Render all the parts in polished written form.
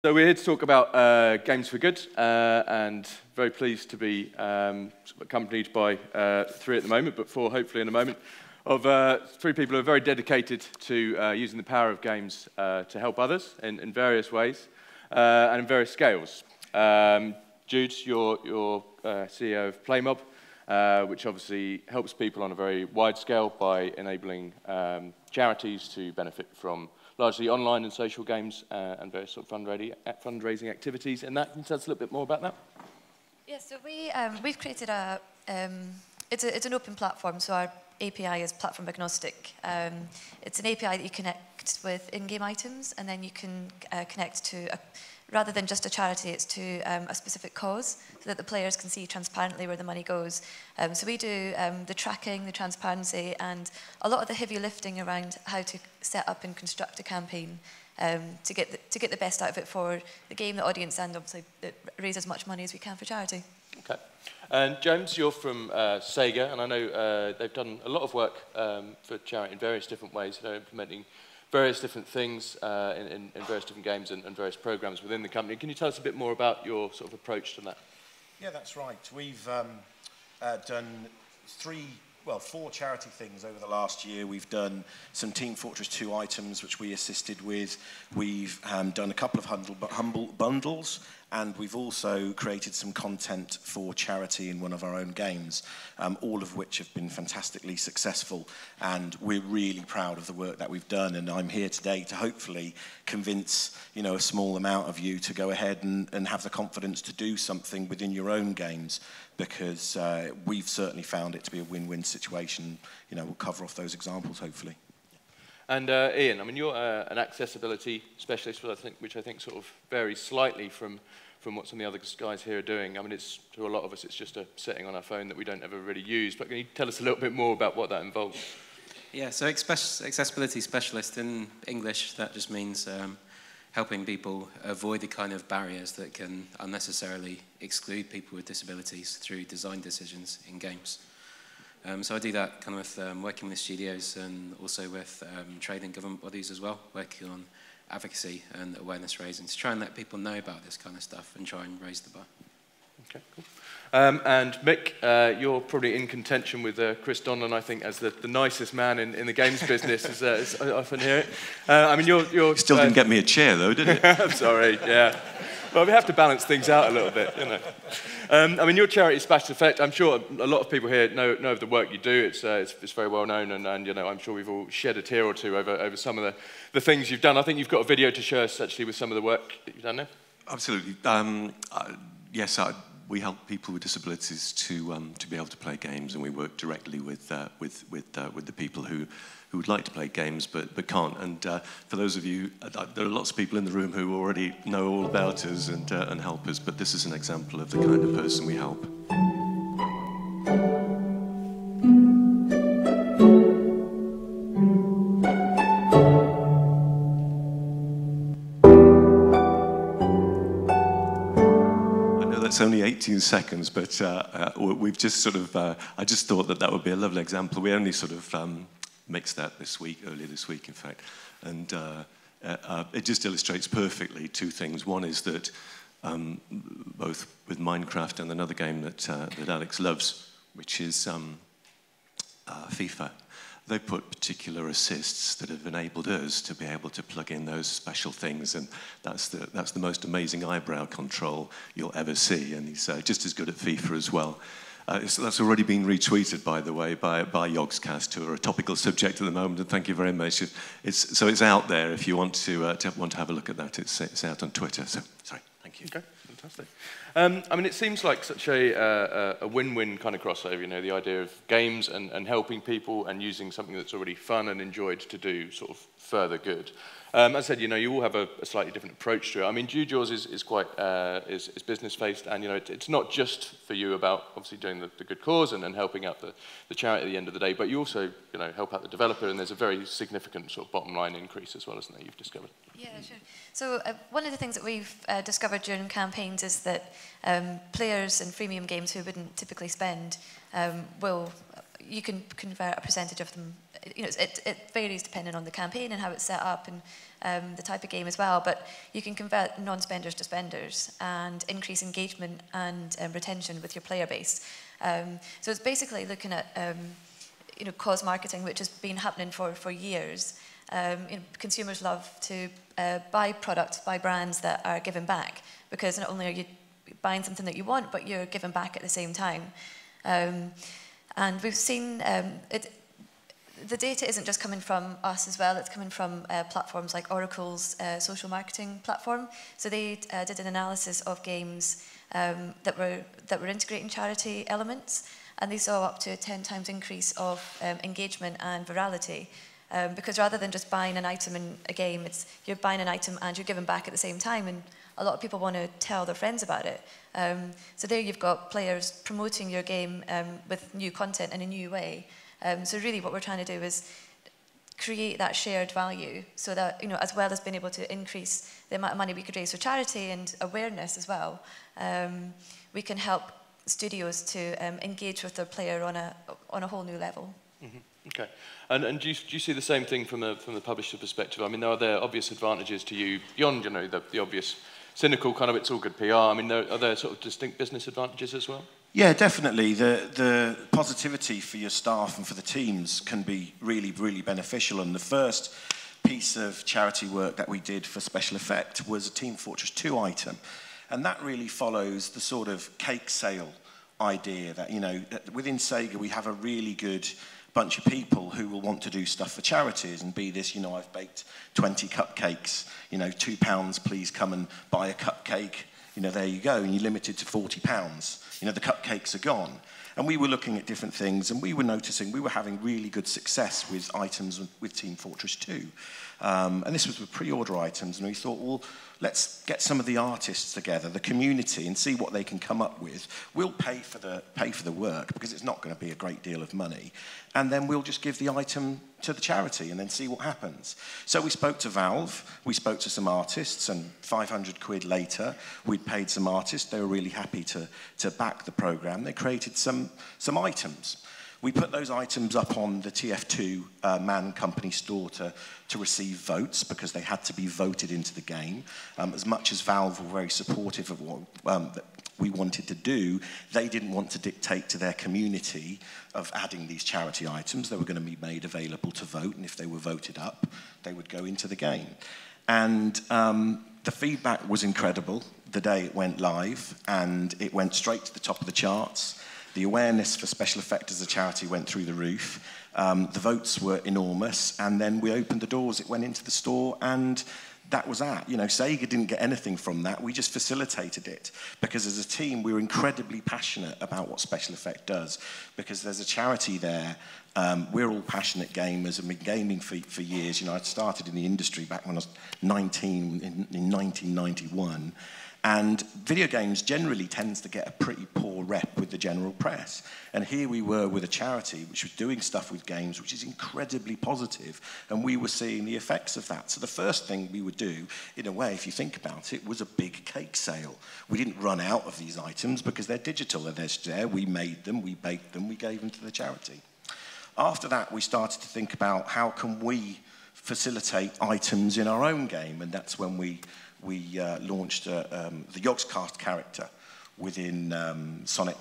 So we're here to talk about Games for Good, and very pleased to be accompanied by three at the moment, but four hopefully in a moment, of three people who are very dedicated to using the power of games to help others in various ways and in various scales. Jude, you're CEO of Playmob, which obviously helps people on a very wide scale by enabling charities to benefit from largely online and social games and various sort of fundraising activities. And that, can you tell us a little bit more about that? Yeah, so we've created it's an open platform, so our API is platform agnostic. It's an API that you connect with in-game items, and then you can connect to, rather than just a charity, it's to a specific cause, so that the players can see transparently where the money goes. So we do the tracking, the transparency, and a lot of the heavy lifting around how to set up and construct a campaign to get the best out of it for the game, the audience, and obviously raise as much money as we can for charity. Okay. And James, you're from Sega, and I know they've done a lot of work for charity in various different ways. They're implementing various different things in various different games and various programs within the company. Can you tell us a bit more about your sort of approach to that? Yeah, that's right. We've done four charity things over the last year. We've done some Team Fortress 2 items, which we assisted with. We've done a couple of humble bundles, and we've also created some content for charity in one of our own games, all of which have been fantastically successful. And we're really proud of the work that we've done. And I'm here today to hopefully convince, a small amount of you to go ahead and have the confidence to do something within your own games, because we've certainly found it to be a win-win situation. We'll cover off those examples, hopefully. And Ian, I mean, you're an accessibility specialist, which I think sort of varies slightly from what some of the other guys here are doing. I mean, to a lot of us, it's just a setting on our phone that we don't ever really use. But can you tell us a little bit more about what that involves? Yeah, so accessibility specialist in English, that just means helping people avoid the kind of barriers that can unnecessarily exclude people with disabilities through design decisions in games. So I do that kind of with working with studios and also with trade and government bodies as well, working on advocacy and awareness raising to try and let people know about this kind of stuff and try and raise the bar. Okay, cool. And Mick, you're probably in contention with Chris Donegan, I think, as the nicest man in the games business, as I often hear it. I mean, you're still didn't get me a chair, though, did it? I'm sorry, yeah. Well, we have to balance things out a little bit, I mean, your charity, Splash Effect, I'm sure a lot of people here know of the work you do. It's very well known, and I'm sure we've all shed a tear or two over some of the things you've done. I think you've got a video to show us, actually, with some of the work that you've done there. Absolutely. Yes, we help people with disabilities to be able to play games, and we work directly with the people who would like to play games but can't. And for those of you, there are lots of people in the room who already know all about us and help us, but this is an example of the kind of person we help. It's only 18 seconds, but we've just sort of, I just thought that would be a lovely example. We only sort of mixed that earlier this week, in fact. And it just illustrates perfectly two things. One is that both with Minecraft and another game that Alex loves, which is FIFA, they put particular assists that have enabled us to be able to plug in those special things, and that's the most amazing eyebrow control you'll ever see, and he's just as good at FIFA as well. So that's already been retweeted, by the way, by Yogscast, who are a topical subject at the moment, and thank you very much. So it's out there if you want to have a look at that. It's out on Twitter. So sorry, thank you. Okay, fantastic. I mean, it seems like such a win-win kind of crossover, the idea of games and helping people and using something that's already fun and enjoyed to do sort of further good. As I said, you all have a slightly different approach to it. I mean, Jude, yours is quite is business-faced, and it's not just for you about obviously doing the good cause and helping out the charity at the end of the day, but you also help out the developer, and there's a very significant sort of bottom line increase as well, isn't there? You've discovered. Yeah, sure. So one of the things that we've discovered during campaigns is that players in freemium games who wouldn't typically spend you can convert a percentage of them you know, it varies depending on the campaign and how it's set up and the type of game as well. But you can convert non-spenders to spenders and increase engagement and retention with your player base. So it's basically looking at you know, cause marketing, which has been happening for years. You know, consumers love to buy products, buy brands that are giving back, because not only are you buying something that you want, but you're giving back at the same time. And we've seen the data isn't just coming from us as well, it's coming from platforms like Oracle's social marketing platform. So they did an analysis of games that were integrating charity elements, and they saw up to a 10 times increase of engagement and virality. Because rather than just buying an item in a game, it's you're buying an item and you're giving back at the same time, and a lot of people want to tell their friends about it. So there you've got players promoting your game with new content in a new way. So really what we're trying to do is create that shared value, so that, you know, as well as being able to increase the amount of money we could raise for charity and awareness as well, we can help studios to engage with their player on a whole new level. Mm-hmm. Okay, and do you see the same thing from the publisher perspective? I mean, are there obvious advantages to you beyond, you know, the obvious cynical kind of it's all good PR? I mean, are there sort of distinct business advantages as well? Yeah, definitely. The positivity for your staff and for the teams can be really, really beneficial. And the first piece of charity work that we did for Special Effect was a Team Fortress 2 item. And that really follows the sort of cake sale idea that, you know, within Sega we have a really good bunch of people who will want to do stuff for charities and be this, you know, I've baked 20 cupcakes, you know, £2, please come and buy a cupcake. You know, there you go, and you're limited to £40. You know, the cupcakes are gone. And we were looking at different things, and we were noticing we were having really good success with items with Team Fortress 2. And this was with pre-order items, and we thought, well, let's get some of the artists together, the community, and see what they can come up with. We'll pay for the work, because it's not going to be a great deal of money. And then we'll just give the item to the charity and then see what happens. So we spoke to Valve, we spoke to some artists, and 500 quid later, we'd paid some artists. They were really happy to back the program. They created some items. We put those items up on the TF2 Man Company store to receive votes, because they had to be voted into the game. As much as Valve were very supportive of what that we wanted to do, they didn't want to dictate to their community of adding these charity items. They were going to be made available to vote, and if they were voted up, they would go into the game. And the feedback was incredible the day it went live, and it went straight to the top of the charts. The awareness for Special Effect as a charity went through the roof. The votes were enormous, and then we opened the doors, it went into the store, and that was that. You know, Sega didn't get anything from that. We just facilitated it, because as a team, we were incredibly passionate about what Special Effect does, because there's a charity there. We're all passionate gamers and been gaming for years. You know, I started in the industry back when I was 19 in 1991. And video games generally tends to get a pretty poor rep with the general press. And here we were with a charity which was doing stuff with games which is incredibly positive, and we were seeing the effects of that. So the first thing we would do, in a way, if you think about it, was a big cake sale. We didn't run out of these items because they're digital and they're there. We made them, we baked them, we gave them to the charity. After that, we started to think about how can we facilitate items in our own game, and that's when we launched the Yogscast character within Sonic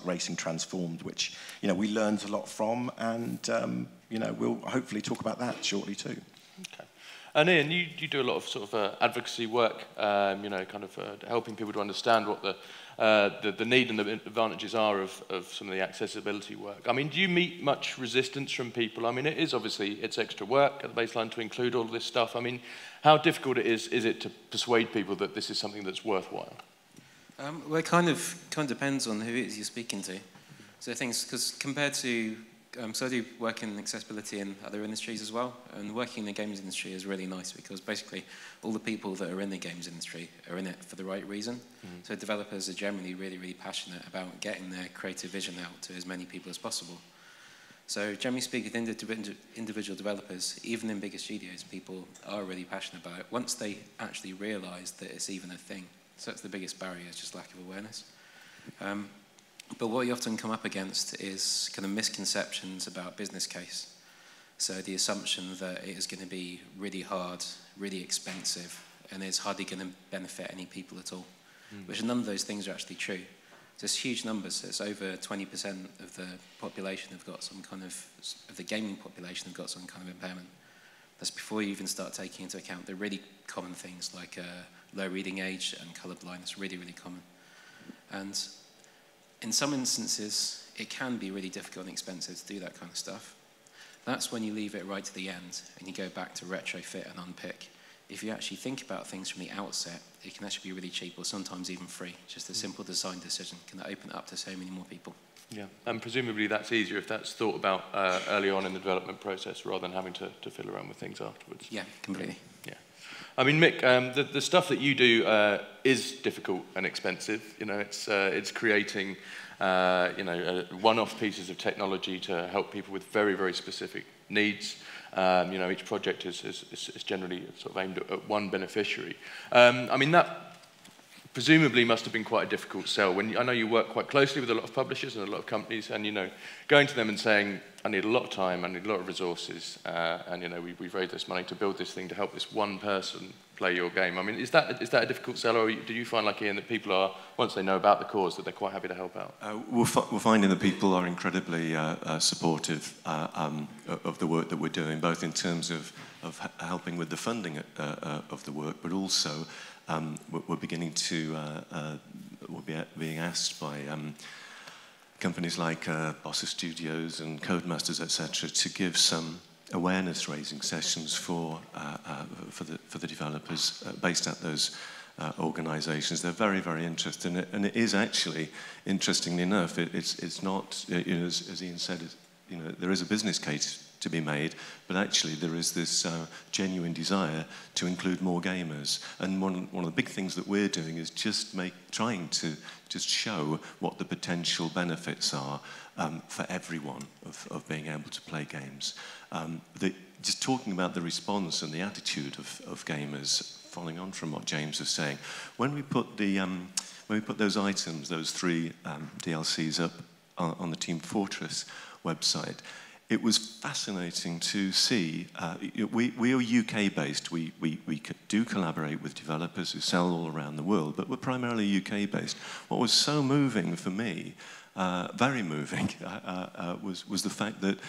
Racing Transformed, which, you know, we learned a lot from, and you know, we'll hopefully talk about that shortly too. Okay. And Ian, you do a lot of sort of advocacy work, you know, kind of helping people to understand what the need and the advantages are of some of the accessibility work. I mean, do you meet much resistance from people? I mean, it is obviously, it's extra work at the baseline to include all of this stuff. I mean, how difficult is it to persuade people that this is something that's worthwhile? Well, it kind of depends on who it is you're speaking to. So things, because compared to, so I do work in accessibility in other industries as well, and working in the games industry is really nice because basically all the people that are in the games industry are in it for the right reason. Mm-hmm. So developers are generally really, really passionate about getting their creative vision out to as many people as possible. So generally speaking, individual developers, even in bigger studios, people are really passionate about it once they actually realise that it's even a thing. So that's the biggest barrier, is just lack of awareness. But what you often come up against is kind of misconceptions about business case. So the assumption that it is going to be really hard, really expensive, and it's hardly going to benefit any people at all, which none of those things are actually true. There's huge numbers. It's over 20% of the population have got some kind of the gaming population have got some kind of impairment. That's before you even start taking into account the really common things like low reading age and colour blindness, really, really common. And in some instances, it can be really difficult and expensive to do that kind of stuff. That's when you leave it right to the end and you go back to retrofit and unpick. If you actually think about things from the outset, it can actually be really cheap or sometimes even free. Just a simple design decision can open it up to so many more people. Yeah, and presumably that's easier if that's thought about early on in the development process rather than having to fiddle around with things afterwards. Yeah, completely. Yeah. I mean, Mick, the stuff that you do is difficult and expensive. You know, it's creating one-off pieces of technology to help people with very, very specific needs. You know, each project is generally sort of aimed at one beneficiary. I mean, that presumably must have been quite a difficult sell. I know you work quite closely with a lot of publishers and a lot of companies, and, you know, going to them and saying, I need a lot of time, I need a lot of resources, and, you know, we've raised this money to build this thing to help this one person play your game. I mean, is that a difficult sell, or do you find, like Ian, that people are, once they know about the cause, that they're quite happy to help out? We're finding that people are incredibly supportive of the work that we're doing, both in terms of helping with the funding of the work, but also we're beginning to, we're being asked by companies like Bossa Studios and Codemasters, etc., to give some awareness-raising sessions for the developers based at those organisations. They're very, very interested in it, and it is actually, interestingly enough, it's not, you know, as Ian said, you know, there is a business case to be made, but actually there is this genuine desire to include more gamers. And one of the big things that we're doing is trying to just show what the potential benefits are for everyone of being able to play games. Just talking about the response and the attitude of gamers, following on from what James was saying, when we put those items, those 3 DLCs up on the Team Fortress website, it was fascinating to see. We are UK-based. We do collaborate with developers who sell all around the world, but we're primarily UK-based. What was so moving for me, very moving, was the fact that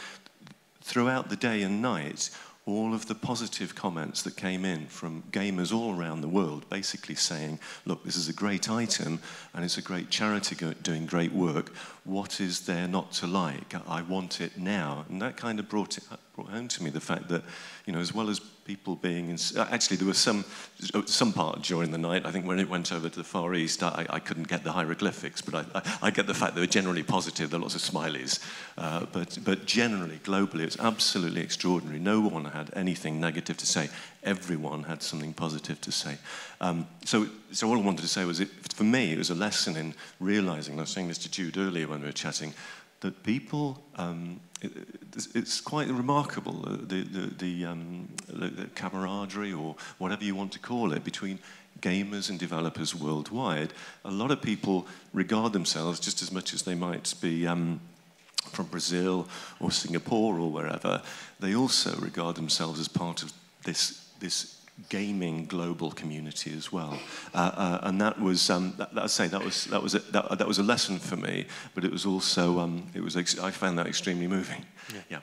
throughout the day and night, all of the positive comments that came in from gamers all around the world, basically saying, look, this is a great item and it's a great charity doing great work. What is there not to like? I want it now. And that kind of brought home to me the fact that, you know, as well as people being actually there was some part during the night, I think when it went over to the Far East, I couldn't get the hieroglyphics, but I get the fact they were generally positive. There are lots of smileys, but generally, globally, it's absolutely extraordinary. No one had anything negative to say. Everyone had something positive to say. So all I wanted to say was, for me, it was a lesson in realising, I was saying this to Jude earlier when we were chatting, that people, it's quite remarkable, the camaraderie, or whatever you want to call it, between gamers and developers worldwide. A lot of people regard themselves, just as much as they might be from Brazil or Singapore or wherever, they also regard themselves as part of this gaming global community as well, and that was that was a lesson for me. But it was also I found that extremely moving. Yeah.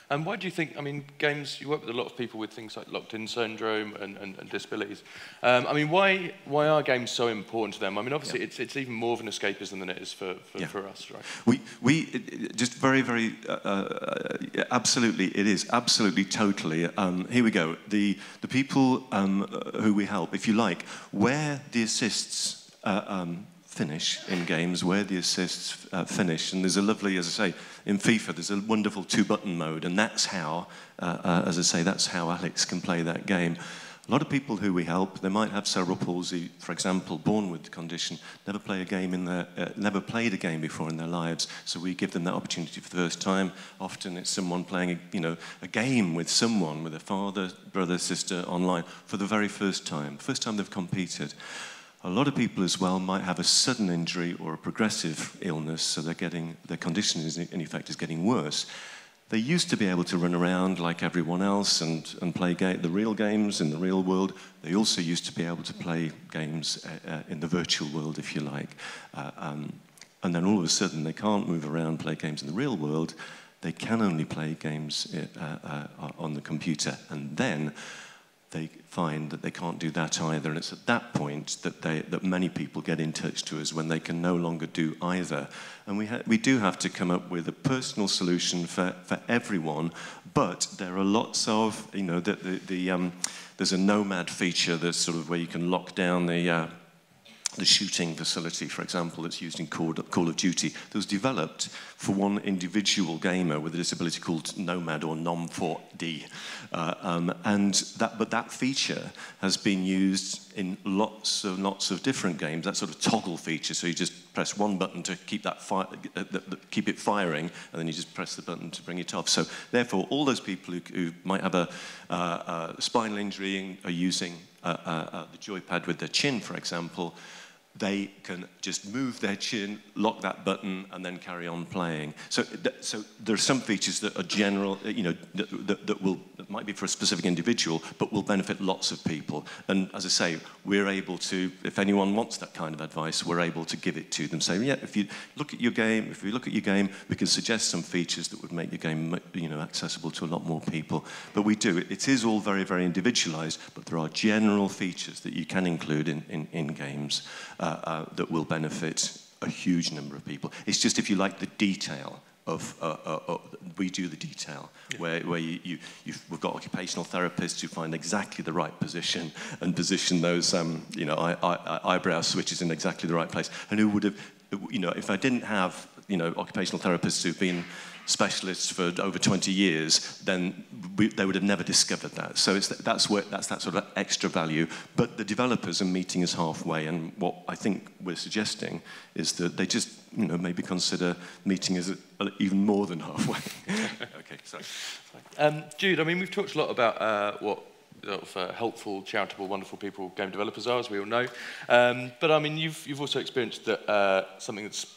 And why do you think? I mean, games. You work with a lot of people with things like locked-in syndrome and disabilities. I mean, why are games so important to them? I mean, obviously, it's even more of an escapism than it is for us, right? We just very absolutely, it is absolutely totally. Here we go. The people who we help, if you like, where the assists finish in games, where the assists finish, and there's a lovely, as I say, in FIFA, there's a wonderful 2-button mode, and that's how, as I say, that's how Alex can play that game. A lot of people who we help, they might have cerebral palsy, for example, born with the condition, never played a game before in their lives, so we give them that opportunity for the first time. Often it's someone playing a game with someone, with a father, brother, sister, online, for the very first time they've competed. A lot of people as well might have a sudden injury or a progressive illness, so their condition in effect is getting worse. They used to be able to run around like everyone else and play the real games in the real world. They also used to be able to play games in the virtual world, if you like. And then all of a sudden, they can't move around, play games in the real world. They can only play games on the computer. And then they find that they can't do that either. And it's at that point that many people get in touch to us when they can no longer do either. And we do have to come up with a personal solution for everyone, but there are lots of, there's a nomad feature that's sort of where you can lock down the shooting facility, for example, that's used in Call of Duty, that was developed for one individual gamer with a disability called Nomad or Nom4D. But that feature has been used in lots of different games, that sort of toggle feature, so you just press one button to keep keep it firing, and then you just press the button to bring it off. So therefore, all those people who might have a spinal injury and are using the joypad with their chin, for example, they can just move their chin, lock that button, and then carry on playing. So there are some features that are general, that might be for a specific individual, but will benefit lots of people. And as I say, we're able to, if anyone wants that kind of advice, we're able to give it to them. Say, yeah, if you look at your game, we can suggest some features that would make your game, accessible to a lot more people. But we do. It is all very, very individualized, but there are general features that you can include in games. That will benefit a huge number of people. It's just, if you like, the detail of we do the detail, yeah, where we've got occupational therapists who find exactly the right position and position those eyebrow switches in exactly the right place, and who would have, if I didn't have occupational therapists who've been specialists for over 20 years, then they would have never discovered that. So that's that sort of extra value. But the developers are meeting us halfway, and what I think we're suggesting is that they just maybe consider meeting us even more than halfway. Okay, sorry. Jude, I mean, we've talked a lot about what sort of helpful, charitable, wonderful people game developers are, as we all know. But I mean, you've also experienced that something that's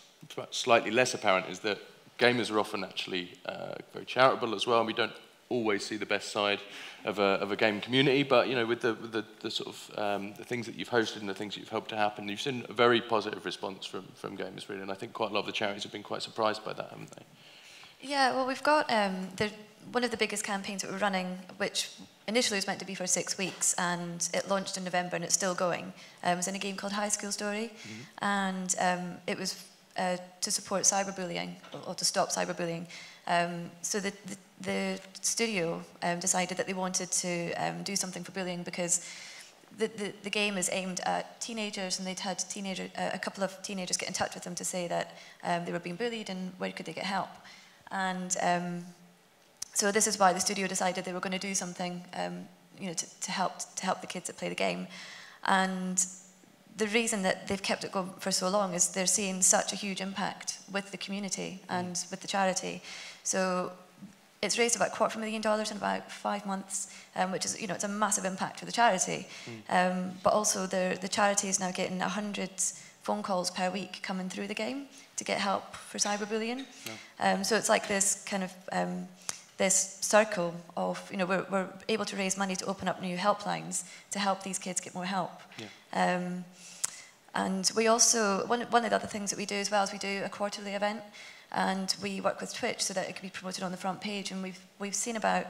slightly less apparent is that gamers are often actually very charitable as well, and we don't always see the best side of a game community. But with the sort of the things that you've hosted and the things that you've helped to happen, you've seen a very positive response from gamers, really. And I think quite a lot of the charities have been quite surprised by that, haven't they? Yeah, well, we've got one of the biggest campaigns that we're running, which initially was meant to be for 6 weeks, and it launched in November, and it's still going. It was in a game called High School Story, and it was to support cyberbullying, or to stop cyberbullying. So the studio decided that they wanted to do something for bullying, because the game is aimed at teenagers, and they'd had a couple of teenagers get in touch with them to say that they were being bullied and where could they get help. And so this is why the studio decided they were going to do something to help the kids that play the game. And the reason that they've kept it going for so long is they're seeing such a huge impact with the community and with the charity. So it's raised about $250,000 in about 5 months, which is, it's a massive impact for the charity. But also the charity is now getting 100 phone calls per week coming through the game to get help for cyberbullying. So it's like this kind of this circle of, we're able to raise money to open up new helplines to help these kids get more help. And we also, one of the other things that we do as well is we do a quarterly event, and we work with Twitch so that it can be promoted on the front page. And we've seen about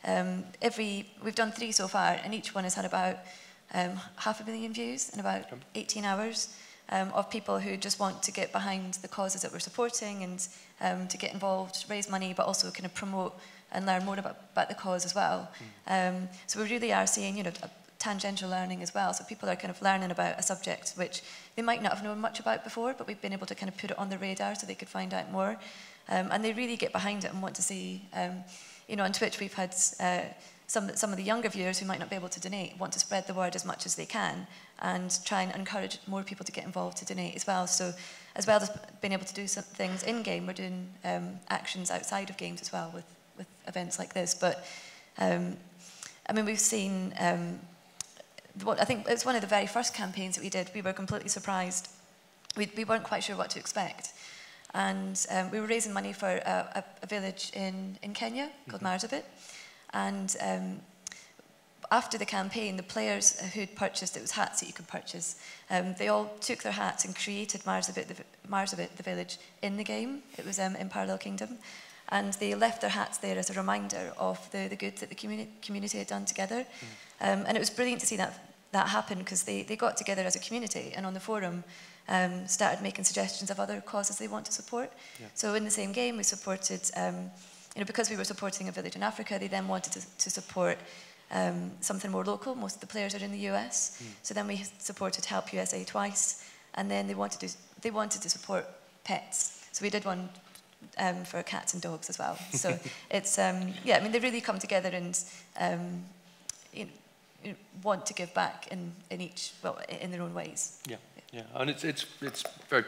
we've done 3 so far, and each one has had about 500,000 views in about 18 hours of people who just want to get behind the causes that we're supporting, and to get involved, raise money, but also kind of promote and learn more about the cause as well. So we really are seeing, tangential learning as well. So people are kind of learning about a subject which they might not have known much about before, but we've been able to kind of put it on the radar so they could find out more. And they really get behind it and want to see, on Twitch we've had some of the younger viewers who might not be able to donate want to spread the word as much as they can and try and encourage more people to get involved to donate as well. So as well as being able to do some things in-game, we're doing actions outside of games as well with events like this. But, I mean, we've seen I think it was one of the very first campaigns that we did. We were completely surprised. We weren't quite sure what to expect. And we were raising money for a village in Kenya called Marsabit. And after the campaign, the players who'd purchased, it was hats that you could purchase, they all took their hats and created Marsabit, the village, in the game. It was in Parallel Kingdom. And they left their hats there as a reminder of the good that the community had done together. And it was brilliant to see that happen, because they got together as a community and on the forum started making suggestions of other causes they want to support. Yeah. So in the same game, we supported, because we were supporting a village in Africa, they then wanted to support something more local. Most of the players are in the US. So then we supported Help USA twice, and then they wanted to support pets. So we did one for cats and dogs as well. So it's, yeah, I mean, they really come together and want to give back in their own ways. Yeah, yeah, and it's very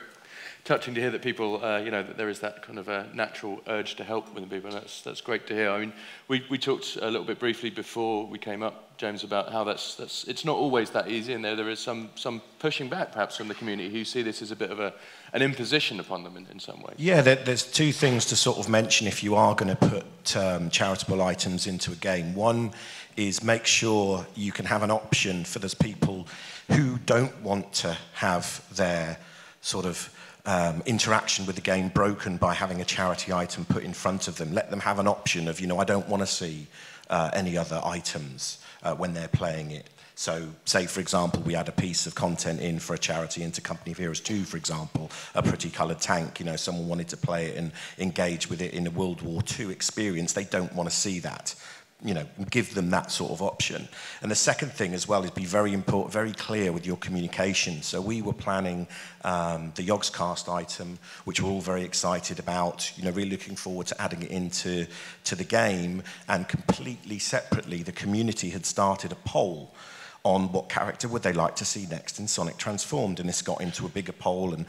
touching to hear that people, that there is that kind of a natural urge to help with people, and that's great to hear. I mean, we talked a little bit briefly before we came up, James, about how it's not always that easy, and there is some pushing back perhaps from the community who see this as a bit of an imposition upon them in some way. Yeah, there's two things to sort of mention if you are going to put charitable items into a game. One is make sure you can have an option for those people who don't want to have their sort of interaction with the game broken by having a charity item put in front of them. Let them have an option of, I don't want to see any other items when they're playing it. So, say, for example, we had a piece of content in for a charity into Company of Heroes 2, for example, a pretty coloured tank. Someone wanted to play it and engage with it in a World War II experience. They don't want to see that. Give them that sort of option. And the second thing as well is be very important, very clear with your communication. So we were planning the Yogscast item, which we're all very excited about, really looking forward to adding it into the game. And completely separately, the community had started a poll on what character would they like to see next in Sonic Transformed, and this got into a bigger poll, and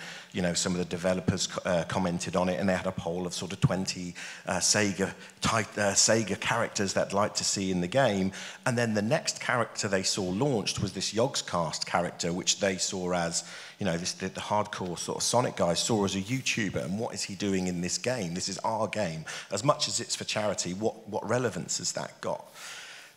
some of the developers commented on it, and they had a poll of sort of 20 Sega characters that they'd like to see in the game, and then the next character they saw launched was this Yogscast character, which they saw as the hardcore sort of Sonic guys saw as a YouTuber, and what is he doing in this game? This is our game. As much as it's for charity, what relevance has that got?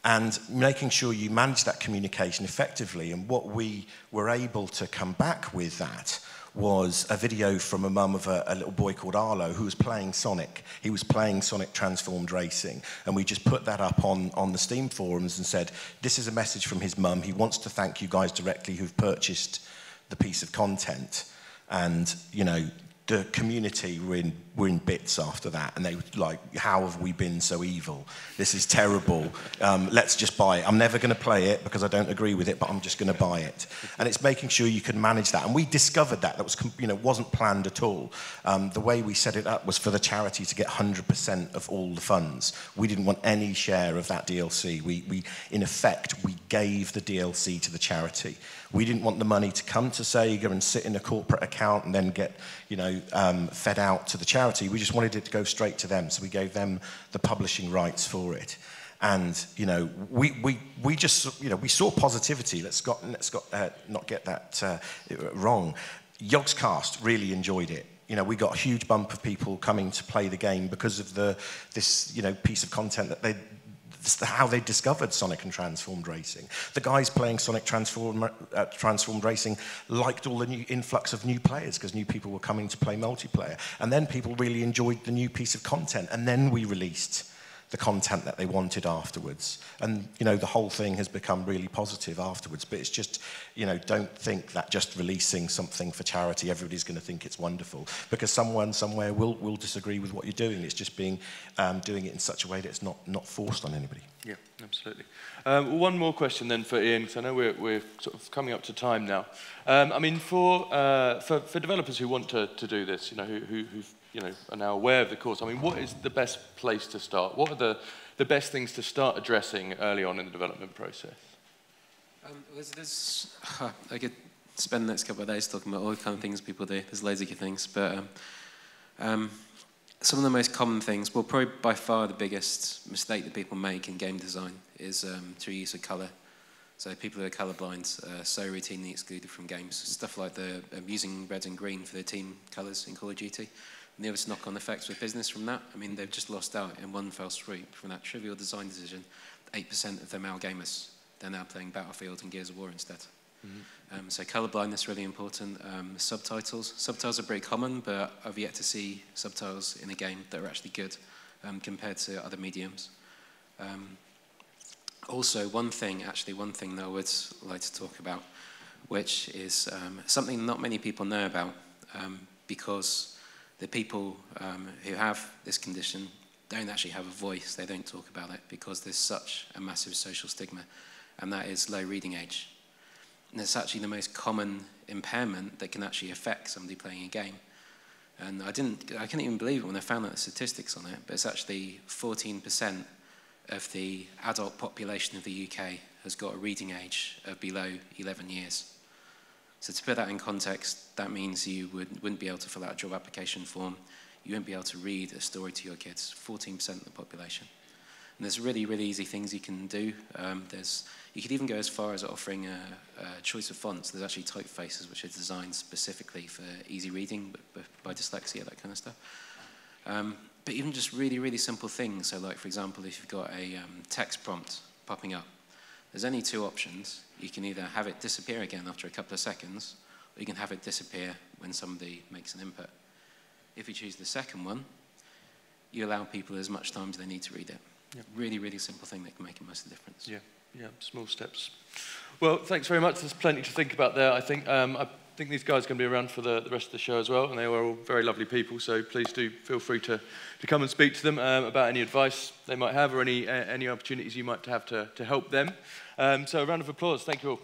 And making sure you manage that communication effectively. And what we were able to come back with that was a video from a mum of a little boy called Arlo who was playing Sonic. He was playing Sonic Transformed Racing. And we just put that up on the Steam forums and said, this is a message from his mum. He wants to thank you guys directly who've purchased the piece of content. And, the community were in bits after that, and they were like, how have we been so evil? This is terrible. Let's just buy it. I'm never going to play it because I don't agree with it, but I'm just going to buy it. And it's making sure you can manage that. And we discovered that was, wasn't planned at all. The way we set it up was for the charity to get 100% of all the funds. We didn't want any share of that DLC. We in effect, we gave the DLC to the charity. We didn't want the money to come to Sega and sit in a corporate account and then get, fed out to the charity. We just wanted it to go straight to them, so we gave them the publishing rights for it. And we just we saw positivity. Let's not get that wrong. Yogscast really enjoyed it. We got a huge bump of people coming to play the game because of this piece of content that how they discovered Sonic and Transformed Racing. The guys playing Sonic Transformed Racing liked all the new influx of new players because new people were coming to play multiplayer. And then people really enjoyed the new piece of content. And then we released the content that they wanted afterwards. And, the whole thing has become really positive afterwards. But it's just, don't think that just releasing something for charity, everybody's going to think it's wonderful. Because someone somewhere will disagree with what you're doing. It's just doing it in such a way that it's not forced on anybody. Yeah, absolutely. One more question then for Ian, because I know we're sort of coming up to time now. I mean, for developers who want to do this, who've are now aware of the course, I mean, what is the best place to start? What are the best things to start addressing early on in the development process? I could spend the next couple of days talking about all the kind of things people do. There's loads of good things, but some of the most common things, well, probably by far the biggest mistake that people make in game design is through use of colour. So people who are colourblind are so routinely excluded from games. Stuff like the using red and green for their team colours in Call of Duty. And the obvious knock-on effects with business from that. I mean, they've just lost out in one fell swoop from that trivial design decision. 8% of their male gamers, they're now playing Battlefield and Gears of War instead. Mm-hmm. So colourblindness really important. Subtitles. Subtitles are pretty common, but I've yet to see subtitles in a game that are actually good compared to other mediums. Also, one thing that I would like to talk about, which is something not many people know about, because the people who have this condition don't actually have a voice. They don't talk about it because there's such a massive social stigma, and that is low reading age. And it's actually the most common impairment that can actually affect somebody playing a game. And I couldn't even believe it when I found out the statistics on it, but it's actually 14% of the adult population of the UK has got a reading age of below 11 years. So to put that in context, that means you wouldn't be able to fill out a job application form. You wouldn't be able to read a story to your kids, 14% of the population. And there's really, really easy things you can do. You could even go as far as offering a choice of fonts. There's actually typefaces which are designed specifically for easy reading by dyslexia, that kind of stuff. But even just really, really simple things. So like, for example, if you've got a text prompt popping up, there's only two options. You can either have it disappear again after a couple of seconds, or you can have it disappear when somebody makes an input. If you choose the second one, you allow people as much time as they need to read it. Yep. Really, really simple thing that can make most of the difference. Yeah, small steps. Well, thanks very much. There's plenty to think about there. I think these guys are going to be around for the rest of the show as well, and they were all very lovely people, so please do feel free to come and speak to them about any advice they might have or any opportunities you might have to help them. So a round of applause. Thank you all.